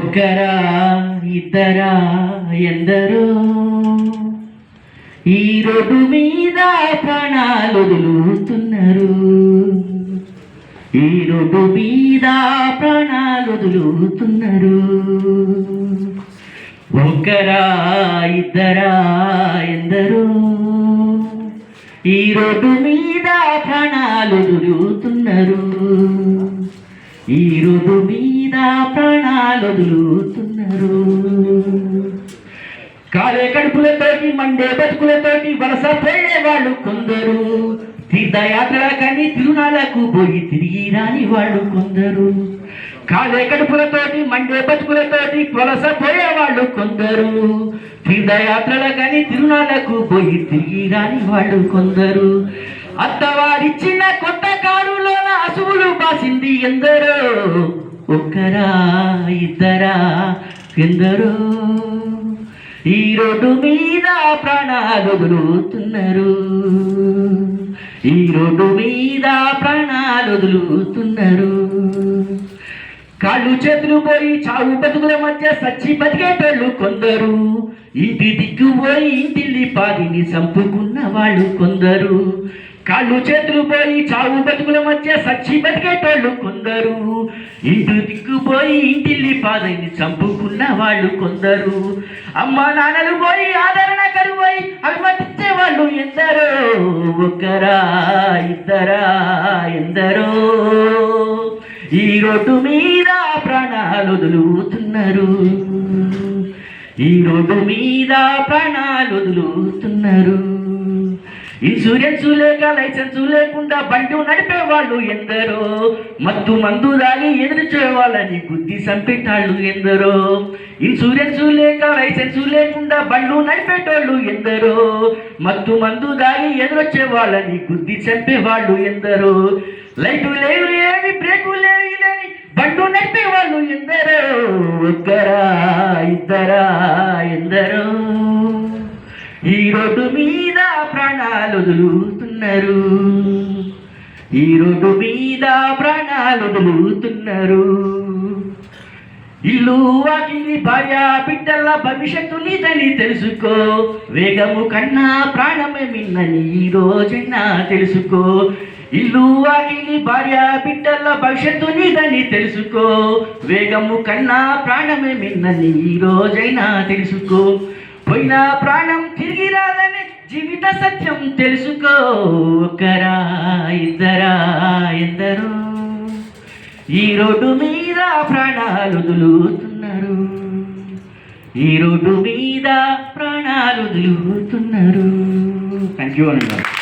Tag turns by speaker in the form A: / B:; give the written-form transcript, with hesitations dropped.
A: ఒక్కరా ఇద్దరా ఎందరో ఈ రోడ్డు మీద ప్రాణాలు వదులుతున్నారు. ఈ రోడ్డు మీద ప్రాణాలు వదులుతున్నారు. ఒక్కరా ఇద్దరా ఎందరో ఈ రోడ్డు మీద ప్రాణాలు వదులుతున్నారు. ఈ రోడ్డు మీద ప్రాణాలు వదులుతున్నారు. కాలే కడుపులతోటి మండే బతుకులతోటి వలస పోయేవాళ్ళు కొందరు. తీర్థయాత్రలకని తిరునాళ్లకు పోయి తిరిగి రాని వాళ్ళు కొందరు. కాలే కడుపులతోటి మండే బతుకులతోటి వలస పోయేవాళ్ళు కొందరు. తీర్థయాత్రలకని తిరునాళ్లకు పోయి తిరిగి రాని వాళ్ళు కొందరు. అత్తవారిచ్చిన కొత్త కారులోన అసువులు బాసింది ఎందరో. ఒక్కరా ఇద్దరా ఎందరో ఈ రోడ్డు మీద ప్రాణాలు వదులుతున్నారు. ఈ రోడ్డు మీద ప్రాణాలు వదులుతున్నారు. కాళ్ళు చేతులు పోయి చావు బతుకుల మధ్య సచ్చి బతికేటోళ్ళు కొందరు. ఇంటి దిక్కు పోయి ఇంటిల్లి పాదిని చంపుకున్న వాళ్ళు కొందరు. కాళ్ళు చేతులు పోయి చావు బతుకుల మధ్య సచ్చి బతికేటోళ్ళు కొందరు. ఇంటి దిక్కుపోయి ఇంటిల్లి పాదని చంపుకున్న వాళ్ళు కొందరు. అమ్మ నాన్నలు పోయి ఆదరణ కరువై అనుమతించే వాళ్ళు ఎందరో. ఒక్కరా ఇద్దరా ఎందరో ఈ రోడ్డు మీద ప్రాణాలు వదులుతున్నారు. ఈ రోడ్డు మీద ప్రాణాలు వదులుతున్నారు. ఇన్సూరెన్స్ లేక లైసెన్స్ లేకుండా బండి నడిపే వాళ్ళు ఎందరో. మత్తు మందు దాగి ఎదురుచే వాళ్ళని గుద్ది చంపేటాళ్ళు ఎందరో. ఇన్సూరెన్స్ లేక లైసెన్స్ లేకుండా బండ్లు నడిపేటోళ్ళు ఎందరో. మత్తు మందు దాగి ఎదురొచ్చే వాళ్ళని గుద్ది చంపే వాళ్ళు ఎందరో. లైటు లేవు ఏమి బ్రేకు లేని బండు నడిపే వాళ్ళు ఎందరో. ఒక్కరా ఇద్దరా ఎందరో ఈ రోడ్డు మీద ప్రాణాలు వదులుతున్నారు. ఈ రోడ్డు మీద ప్రాణాలు వదులుతున్నారు. ఇల్లు వాకిలి భార్య బిడ్డల భవిష్యత్తు నీదని తెలుసుకో. వేగము కన్నా ప్రాణమే మిన్నని ఈ రోజైనా తెలుసుకో. ఇల్లు వాకిలి భార్య బిడ్డల భవిష్యత్తు నీదని తెలుసుకో. వేగము కన్నా ప్రాణమే మిన్నని ఈ రోజైనా తెలుసుకో. పోయిన ప్రాణం తిరిగి రాదని జీవిత సత్యం తెలుసుకో. ఒక్కరా ఇద్దరా ఎందరో ఈ రోడ్డు మీద ప్రాణాలు వదులుతున్నారు. ఈ రోడ్డు మీద ప్రాణాలు వదులుతున్నారు. థ్యాంక్ యూ అన్నారు.